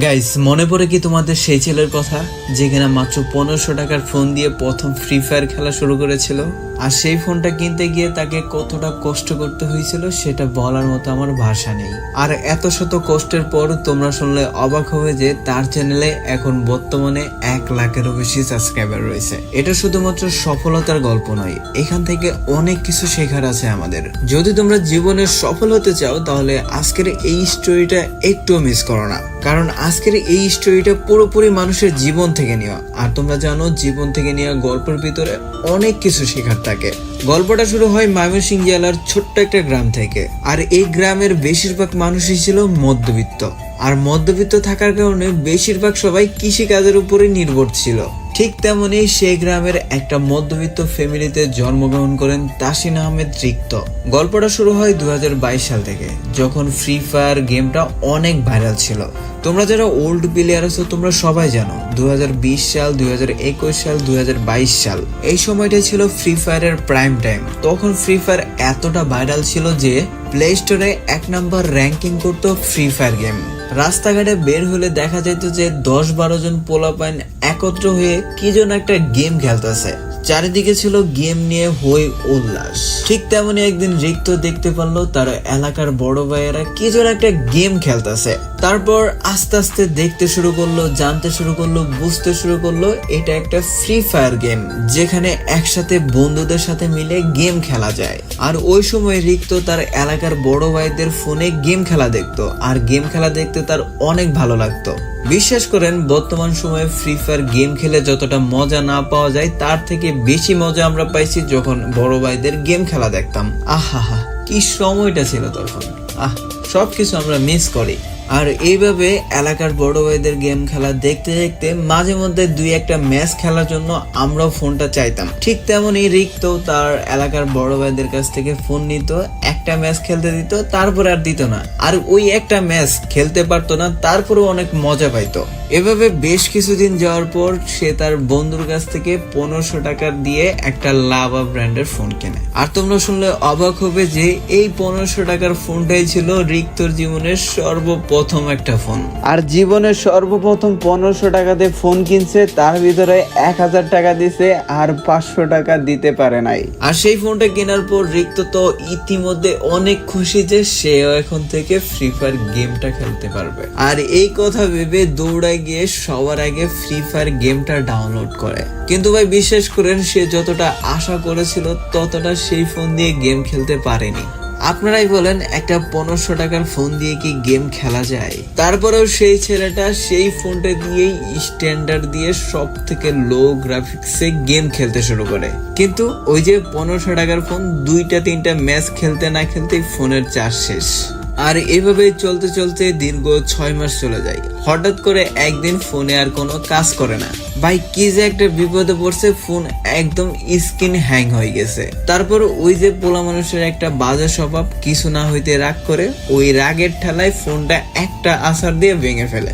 Guys, মনে পড়ে কি তোমাদের সেই ছেলের কথা যে কিনা মাত্র 1500 টাকার ফোন দিয়ে প্রথম ফ্রি ফায়ার খেলা শুরু করেছিল? আর সেই ফোনটা কিনতে গিয়ে তাকে কতটা কষ্ট করতে হয়েছিল সেটা বলার মতো আমার ভাষা নেই। আর এত শত কষ্টের পর তোমরা শুনলে অবাক হবে যে তার চ্যানেলে এখন বর্তমানে 1 লাখেরও বেশি সাবস্ক্রাইবার রয়েছে। এটা শুধুমাত্র সফলতার গল্প নয়, এখান থেকে অনেক কিছু শেখার আছে আমাদের। যদি তোমরা জীবনে সফল হতে চাও তাহলে আজকের এই স্টোরিটা একটু মিস করো না, কারণ আজকের এই স্টোরিটা পুরোপুরি মানুষের জীবন থেকে নেওয়া। আর তোমরা জানো, জীবন থেকে নেওয়া গল্পের ভিতরে অনেক কিছু শেখার থাকে। গল্পটা শুরু হয় ময়মনসিংহ জেলার ছোট্ট একটা গ্রাম থেকে। আর এই গ্রামের বেশিরভাগ মানুষই ছিল মধ্যবিত্ত। আর মধ্যবিত্ত থাকার কারণে বেশিরভাগ সবাই কৃষিকাজের উপরে নির্ভর ছিল। ঠিক তেমনি সেই গ্রামের একটা মধ্যবিত্ত ফ্যামিলিতে জন্মগ্রহণ করেন তাসিন আহমেদ রিক্ত। গল্পটা শুরু হয় 2022 সাল থেকে, যখন ফ্রি ফায়ার গেমটা অনেক ভাইরাল ছিল। তোমরা যারা ওল্ড প্লেয়ার আছো তোমরা সবাই জানো 2020 সাল, 2021 সাল, 2022 সাল এই সময়টা ছিল ফ্রি ফায়ারের প্রাইম টাইম। তখন ফ্রি ফায়ার এতটা ভাইরাল ছিল যে প্লে স্টোরে 1 নাম্বার র্যাঙ্কিং করতো ফ্রি ফায়ার গেম। রাস্তাঘাটে বের হলে দেখা যেত যে 10-12 জন পোলাপাইন একত্র হয়ে কি যেন একটা গেম খেলতেছে। চারিদিকে ছিল গেম নিয়ে হই উল্লাস। ঠিক তেমনি একদিন রিক্ত দেখতে পারলো তার এলাকার বড় ভাইয়েরা কি যেন একটা গেম খেলতেছে। তারপর আস্তে আস্তে দেখতে শুরু করলো, জানতে শুরু করলো, বুঝতে শুরু করলো এটা একটা ফ্রি ফায়ার গেম, যেখানে একসাথে বন্ধুদের সাথে মিলে গেম খেলা যায়। আর ওই সময় রিক্ত তার এলাকার বড় ভাইদের ফোনে গেম খেলা দেখতো, আর গেম খেলা দেখতে তার অনেক ভালো লাগতো। বিশ্বাস করেন, বর্তমান সময়ে ফ্রি ফায়ার গেম খেলে যতটা মজা না পাওয়া যায় তার থেকে বেশি মজা আমরা পাইছি যখন বড় ভাইদের গেম খেলা দেখতাম। আহা, কি সময়টা ছিল তখন। সবকিছু আমরা মিস করি। আর এইভাবে এলাকার বড় ভাইদের গেম খেলা দেখতে দেখতে মাঝে মধ্যে 2-1টা ম্যাচ খেলার জন্য আমরাও ফোনটা চাইতাম। ঠিক তেমনই রিক্ত তার এলাকার বড় ভাইদের কাছ থেকে ফোন নিত, একটা ম্যাচ খেলতে দিত, তারপর আর দিত না। আর ওই একটা ম্যাচ খেলতে পারতো না, তারপরেও অনেক মজা পাইতো। এভাবে বেশ কিছুদিন যাওয়ার পর সে তার বন্ধুর কাছ থেকে 1500 টাকা দিয়ে একটা লাভা ব্র্যান্ডের ফোন কেনে। আর তোমরা শুনলে অবাক হবে যে এই 1500 টাকার ফোনটাই ছিল রিক্তর জীবনের সর্বপ্রথম একটা ফোন। আর জীবনের সর্বপ্রথম 1500 টাকা দিয়ে ফোন কিনছে, তার ভিতরে 1000 টাকা দিছে আর 500 টাকা দিতে পারে নাই। আর সেই ফোনটা কেনার পর রিক্ত তো ইতিমধ্যে অনেক খুশি যে সেও এখন থেকে ফ্রি ফায়ার গেমটা খেলতে পারবে। আর এই কথা ভেবে দৌড়ায় গিয়ে সবার আগে ফ্রি ফায়ার গেমটা ডাউনলোড করে। কিন্তু ভাই বিশ্বাস করেন, সে যতটা আশা করেছিল ততটা সেই ফোন দিয়ে গেম খেলতে পারেনি। আপনারাই বলেন, একটা 1500 টাকার ফোন দিয়ে কি গেম খেলা যায়? তারপরেও সেই ছেলেটা সেই ফোনটা দিয়েই স্ট্যান্ডার্ড দিয়ে সব থেকে লো গ্রাফিক্সে গেম খেলতে শুরু করে। কিন্তু ওই যে 1500 টাকার ফোন, 2-3টা ম্যাচ খেলতে না খেলতেই ফোনের চার্জ শেষ। আর এভাবে চলতে চলতে দীর্ঘ 6 মাস চলে যায়। হঠাৎ করে একদিন ফোনে আর কোনো কাজ করে না। ভাই কি যে একটা বিপদে পড়ছে, ফোন একদম স্ক্রিন হ্যাং হয়ে গেছে। তারপর ওই যে পোলা মানুষের একটা বাজে স্বভাব, কিছু না হইতে রাগ করে, ওই রাগের ঠেলায় ফোনটা একটা আছাড় দিয়ে ভেঙে ফেলে।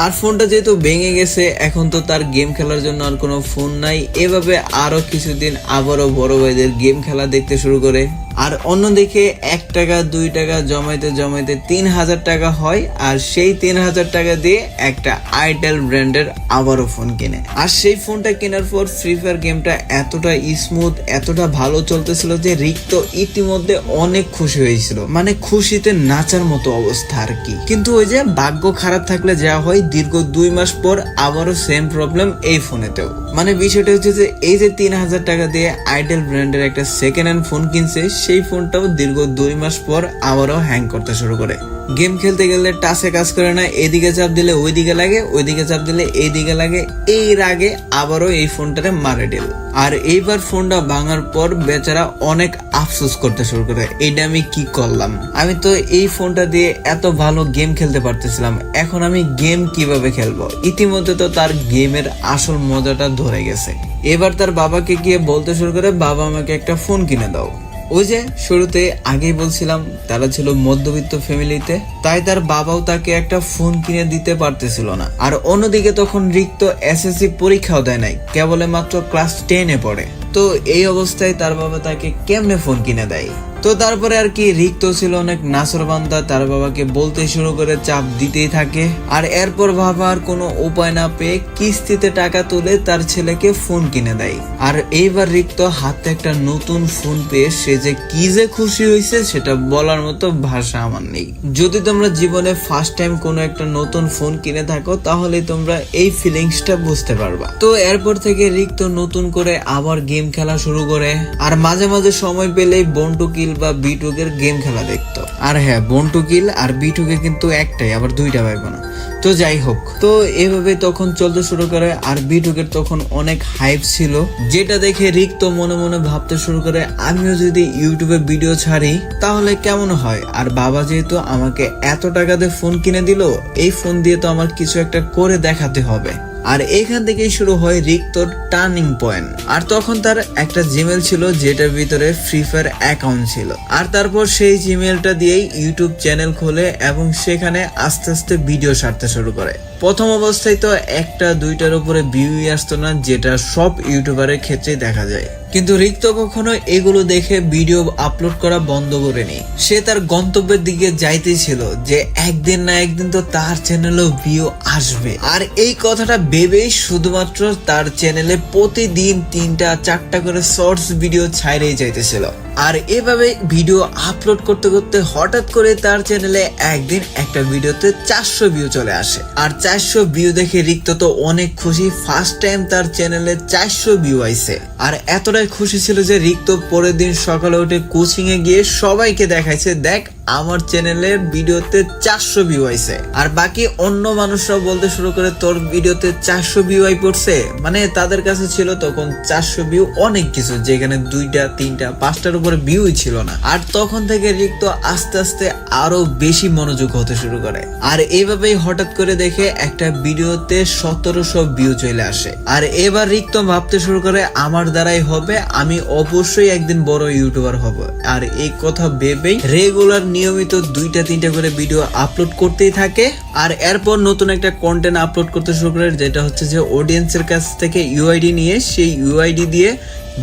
আর ফোনটা যেহেতু ভেঙে গেছে, এখন তো তার গেম খেলার জন্য আর কোনো ফোন নাই। এভাবে আরো কিছুদিন আবারও বড় ভাইদের গেম খেলা দেখতে শুরু করে। আর অন্যদিকে 1 টাকা 2 টাকা জমাইতে জমাইতে 3000 টাকা হয়। আর সেই 3000 টাকা দিয়ে একটা আইটেল ব্র্যান্ডের আবারও ফোন কিনে। আর সেই ফোনটা কেনার পর ফ্রি ফায়ার গেমটা এতটা স্মুথ, এতটা ভালো চলতেছিল যে রিক্ত ইতিমধ্যে অনেক খুশি হয়েছিল, মানে খুশিতে নাচার মতো অবস্থা আর কি। কিন্তু ওই যে ভাগ্য খারাপ থাকলে যা হয়, দীর্ঘ 2 মাস পর আবারও সেম প্রবলেম এই ফোনেতেও। মানে বিষয়টা হচ্ছে যে এই যে 3000 টাকা দিয়ে আইটেল ব্র্যান্ডের একটা সেকেন্ড হ্যান্ড ফোন কিনছে, সেই ফোনটাও দীর্ঘ 2 মাস পর আবারও হ্যাং করতে শুরু করে। গেম খেলতে গেলে টাচে কাজ করে না, এদিকে চাপ দিলে ওইদিকে লাগে, ওইদিকে চাপ দিলে এইদিকে লাগে। এই রাগে আবারও এই ফোনটারে মারে দিল। আর এইবার ফোনটা ভাঙার পর বেচারা অনেক আফসোস করতে শুরু করে, এইটা আমি কি করলাম? আমি তো এই ফোনটা দিয়ে এত ভালো গেম খেলতে পারতেছিলাম, এখন আমি গেম কিভাবে খেলবো? ইতিমধ্যে তো তার গেমের আসল মজাটা ধরে গেছে। এবার তার বাবাকে গিয়ে বলতে শুরু করে, বাবা আমাকে একটা ফোন কিনে দাও। ওই যে শুরুতে আগেই বলছিলাম, তারা ছিল মধ্যবিত্ত ফ্যামিলিতে, তাই তার বাবাও তাকে একটা ফোন কিনে দিতে পারতেছিল না। আর অন্যদিকে তখন রিক্ত এসএসসি পরীক্ষাও দেয় নাই, কেবল মাত্র ক্লাস 10-এ পড়ে। তো এই অবস্থায় তার বাবা তাকে কেমনে ফোন কিনে দেয়? তো তারপরে আর কি রিক্ত ছিল অনেক নাসরবান্দা, তার বাবাকে বলতে শুরু করে চাপ দিতেই থাকে। আর এরপর বাবা আর কোনো উপায় না পেয়ে কিস্তিতে টাকা তুলে তার ছেলেকে ফোন কিনে দেয়। আর এইবার রিক্ত হাতে একটা নতুন ফোন পেয়ে সে যে কি যে খুশি হয়েছে সেটা বলার মতো ভাষা আমার নেই। যদি তোমরা জীবনে ফার্স্ট টাইম কোনো একটা নতুন ফোন কিনে থাকো তাহলে তোমরা এই ফিলিংসটা বুঝতে পারবা। তো এরপর থেকে রিক্ত নতুন করে আবার গেম খেলা শুরু করে, আর মাঝে মাঝে সময় পেলেই বন্টু কিল বা বিটুকের গেম খেলা দেখতো। আর হ্যাঁ, বন্টু কিল আর বিটুকে কিন্তু একটাই, আবার দুইটা পাইবো না। তো যাই হোক, তো এভাবে তখন চলতে শুরু করে। আর বিটুকের তখন অনেক হাইপ ছিল, যেটা দেখে রিক্ত মনে মনে ভাবতে শুরু করে আমিও যদি ইউটিউবে ভিডিও ছাড়ি তাহলে কেমন হয়। আর বাবা যেহেতু আমাকে এত টাকা দিয়ে ফোন কিনে দিল, এই ফোন দিয়ে তো আমার কিছু একটা করে দেখাতে হবে। আর এখান থেকেই শুরু হয় রিক্তর টার্নিং পয়েন্ট। আর তখন তার একটা জিমেল ছিল যেটার ভিতরে ফ্রি ফায়ার অ্যাকাউন্ট ছিল। আর তারপর সেই জিমেলটা দিয়েই ইউটিউব চ্যানেল খোলে এবং সেখানে আস্তে আস্তে ভিডিও ছাড়তে শুরু করে। প্রথম অবস্থায় তো একটা দুইটার উপরে ভিউই আসতো না, যেটা সব ইউটিউবারের ক্ষেত্রে দেখা যায়। কিন্তু রিক্ত কখনো এগুলো দেখে ভিডিও আপলোড করা বন্ধ করেনি। সে তার গন্তব্যের দিকে যাইতেই ছিল যে একদিন না একদিন তো তার চ্যানেলেও ভিউ আসবে। আর এই কথাটা ভেবেই শুধুমাত্র তার চ্যানেলে প্রতিদিন 3টা-4টা করে শর্টস ভিডিও ছাইড়েই যাইতেছিল। আর এভাবে ভিডিও আপলোড করতে করতে হঠাৎ করে তার চ্যানেলে একদিন একটা ভিডিওতে 400 ভিউ চলে আসে। আর 400 ভিউ দেখে রিক্ত তো অনেক খুশি, ফার্স্ট টাইম তার চ্যানেলে 400 ভিউ আইছে। আর এতটাই খুশি ছিল যে রিক্ত পরের দিন সকালে উঠে কোচিং এ গিয়ে সবাইকে দেখাইছে, দেখ আমার চ্যানেলের ভিডিওতে 400 ভিউ আইছে। আর বাকি অন্য মানুষরাও বলতে শুরু করে তোর ভিডিওতে 400 ভিউ আই পড়ছে। মানে তাদের কাছে ছিল তখন 400 ভিউ অনেক কিছু, যেখানে 2টা 3টা 5টার উপরে ভিউই ছিল না। আর তখন থেকে রিক্ত আস্তে আস্তে আরো বেশি মনোযোগ হতে শুরু করে। আর এইভাবেই হঠাৎ করে দেখে একটা ভিডিওতে 1700 ভিউ চলে আসে। আর এবার রিক্ত ভাবতে শুরু করে আমার দ্বারাই হবে, আমি অবশ্যই একদিন বড় ইউটিউবার হব। আর এই কথা ভেবেই রেগুলার নিয়মিত 2টা-3টা করে ভিডিও আপলোড করতেই থাকে। আর এরপর নতুন একটা কন্টেন্ট আপলোড করতে শুরু করে, যেটা হচ্ছে যে অডিয়েন্সের কাছ থেকে ইউআইডি নিয়ে সেই ইউআইডি দিয়ে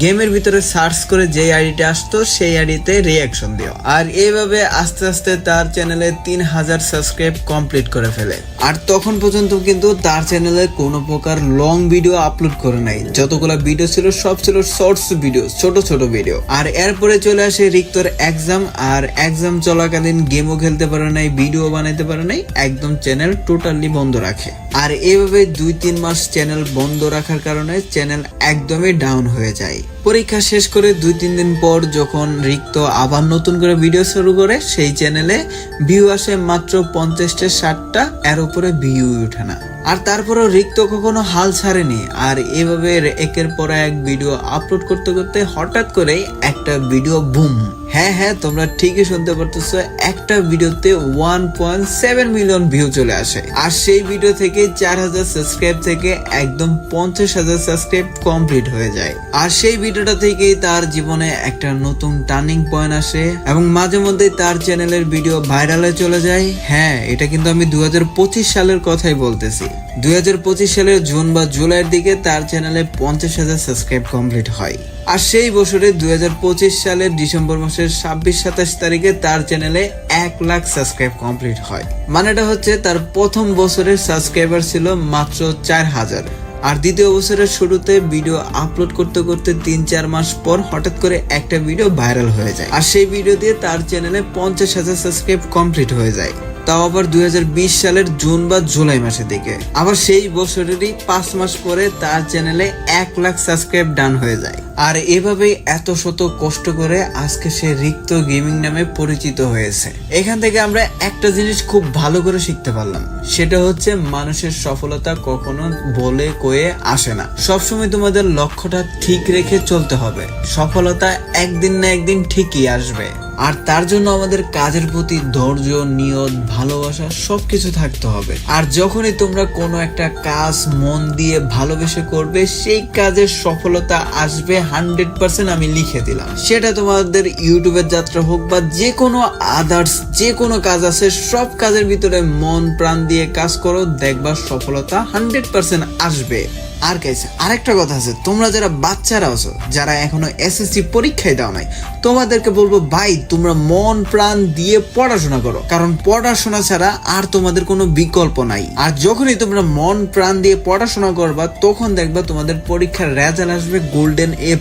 গেমের ভিতরে সার্চ করে যে আইডিটা আসতো সেই আইডিতে রিয়াকশন দিও। আর এইভাবে আস্তে আস্তে তার চ্যানেলে 3000 সাবস্ক্রাইব কমপ্লিট করে ফেলে। আর তখন পর্যন্ত কিন্তু তার চ্যানেলে কোনো প্রকার লং ভিডিও আপলোড করে নাই, যতগুলো ভিডিও ছিল সব ছিল শর্টস ভিডিও, ছোট ছোট ভিডিও। আর এরপরে চলে আসে রিক্তর এক্সাম। আর এক্সাম চলাকালীন গেমও খেলতে পারে নাই, ভিডিও বানাইতে পারে নাই, একদম চ্যানেল টোটালি বন্ধ রাখে। আর এইভাবে 2-3 মাস চ্যানেল বন্ধ রাখার কারণে চ্যানেল একদমই ডাউন হয়ে যায়। পরীক্ষা শেষ করে 2-3 দিন পর যখন রিক্ত আবার নতুন করে ভিডিও শুরু করে, সেই চ্যানেলে ভিউ আসে মাত্র 50-60টা, এর উপরে ভিউ উঠে না। আর তারপরও রিক্ত কখনো হাল ছাড়েনি। আর এভাবে একের পর এক ভিডিও আপলোড করতে করতে হঠাৎ করে একটা ভিডিও বুম, হ্যাঁ তোমরা ঠিকই শুনতে পারতেছো, একটা ভিডিওতে 1.7 মিলিয়ন ভিউ চলে আসে। আর সেই ভিডিও থেকে 4000 সাবস্ক্রাইব থেকে একদম 50,000 সাবস্ক্রাইব কমপ্লিট হয়ে যায়। আর সেই ভিডিওটা থেকেই তার জীবনে একটা নতুন টার্নিং পয়েন্ট আসে এবং মাঝে মধ্যে তার চ্যানেলের ভিডিও ভাইরালে চলে যায়। হ্যাঁ, এটা কিন্তু আমি 2025 সালের কথাই বলতেছি। 2025 সালের জুন বা জুলাইয়ের দিকে তার চ্যানেলে 50,000 সাবস্ক্রাইব কমপ্লিট হয়। আর সেই বছরে 2025 সালের ডিসেম্বর মাসের 26-27 তারিখে তার চ্যানেলে 1 লাখ সাবস্ক্রাইব কমপ্লিট হয়। মানেটা হচ্ছে তার প্রথম বছরের সাবস্ক্রাইবার ছিল মাত্র 4000। আর দ্বিতীয় বছরের শুরুতে ভিডিও আপলোড করতে করতে 3-4 মাস পর হঠাৎ করে একটা ভিডিও ভাইরাল হয়ে যায়। আর সেই ভিডিও দিয়ে তার চ্যানেলে 50,000 সাবস্ক্রাইব কমপ্লিট হয়ে যায়, তাও আবার 2020 সালের জুন বা জুলাই মাসের দিকে। আবার সেই বছরেরই 5 মাস পরে তার চ্যানেলে 1 লাখ সাবস্ক্রাইব ডান হয়ে যায়। আর এভাবেই এত শত কষ্ট করে আজকে সে রিক্ত গেমিং নামে পরিচিত হয়েছে। এখান থেকে আমরা একটা জিনিস খুব ভালো করে শিখতে পারলাম, সেটা হচ্ছে মানুষের সফলতা কখনো বলে কয়ে আসে না। সবসময় তোমাদের লক্ষ্যটা ঠিক রেখে চলতে হবে, সফলতা একদিন না একদিন ঠিকই আসবে। আর তার জন্য আমাদের কাজের প্রতি ধৈর্য, নিয়ত, ভালোবাসা সবকিছু থাকতে হবে। আর যখনই তোমরা কোনো একটা কাজ মন দিয়ে ভালোবেসে করবে, সেই কাজের সফলতা আসবে 100%, আমি লিখে দিলাম। সেটা তোমাদের ইউটিউবের যাত্রা হোক বা যে কোনো আদার্স যে কোনো কাজ আছে, সব কাজের ভিতরে মন প্রাণ দিয়ে কাজ করো, দেখবা সফলতা 100% আসবে। আর গাইস আরেকটা কথা আছে, তোমরা যারা বাচ্চারা আছো, যারা এখনো এসএসসি পরীক্ষায় দাও নাই, তোমাদেরকে বলবো ভাই তোমরা মন প্রাণ দিয়ে পড়াশোনা করো, কারণ পড়াশোনা ছাড়া আর তোমাদের কোনো বিকল্প নাই। আর যখনই তোমরা মন প্রাণ দিয়ে পড়াশোনা করবা তখন দেখবা তোমাদের পরীক্ষার রেজাল্ট আসবে গোল্ডেন A+।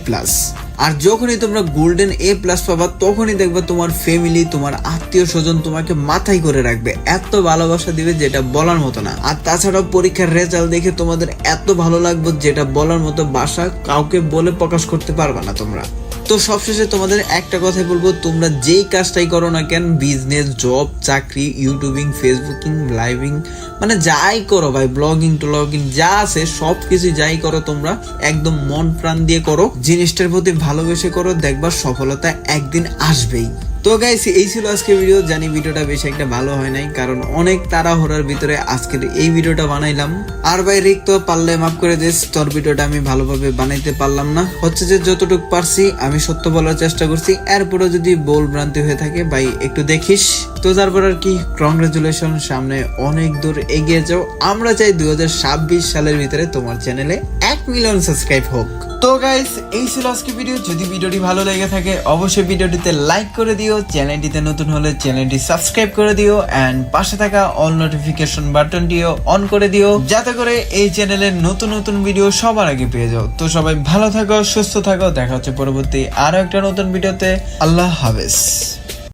আর যখনই তোমরা গোল্ডেন A+ পাবা তখনই দেখবা তোমার ফ্যামিলি, তোমার আত্মীয় স্বজন তোমাকে মাথায় করে রাখবে, এত ভালোবাসা দিবে যেটা বলার মতো না। আর তাছাড়াও পরীক্ষার রেজাল্ট দেখে তোমাদের এত ভালো লাগবে যেটা বলার মতো ভাষা কাউকে বলে প্রকাশ করতে পারবা না তোমরা। তো সবশেষে তোমাদের একটা কথাই বলবো, তোমরা যেই কাজটাই করো না কেন, বিজনেস, জব, চাকরি, ইউটিউবিং, ফেসবুকিং, লাইভিং, মানে যাই করো ভাই, ব্লগিং টলগিং যা আছে সবকিছু যাই করো তোমরা একদম মন প্রাণ দিয়ে করো, জিনিসটার প্রতি ভালোবেসে করো, দেখবা সফলতা একদিন আসবেই। তো গাইস এই ছিল আজকে ভিডিও। জানি ভিডিওটা বেশি একটা ভালো হয় নাই, কারণ অনেক তাড়াহুড়ার ভিতরে আজকের এই ভিডিওটা বানাইলাম। আর ভাই রিক তো পারলে মাফ করে দিস, তোর ভিডিওটা আমি ভালোভাবে বানাইতে পারলাম না, হচ্ছে যে যতটুকু পারছি আমি সত্য বলার চেষ্টা করছি, এরপরে যদি ভুল ভ্রান্তি হয়ে থাকে ভাই একটু দেখিস। তো তারপর আর কি, কংগ্রেচুলেশন, সামনে অনেক দূর এগিয়ে যাও। আমরা চাই 2026 সালের ভিতরে তোমার চ্যানেলে 1 মিলিয়ন সাবস্ক্রাইব হোক। তো গাইস এই ছিল আজকে ভিডিও। যদি ভিডিওটি ভালো লেগে থাকে অবশ্যই ভিডিওটিতে লাইক করে দিও, চ্যানেলটিতে নতুন হলে চ্যানেলটি সাবস্ক্রাইব করে দিও, এন্ড পাশে থাকা অল নোটিফিকেশন বাটনটিও অন করে দিও, যাতে করে এই চ্যানেলের নতুন নতুন ভিডিও সবার আগে পেয়ে যাও। তো সবাই ভালো থাকো, সুস্থ থাকো, দেখা হচ্ছে পরবর্তী আরো একটা নতুন ভিডিওতে। আল্লাহ হাফেজ।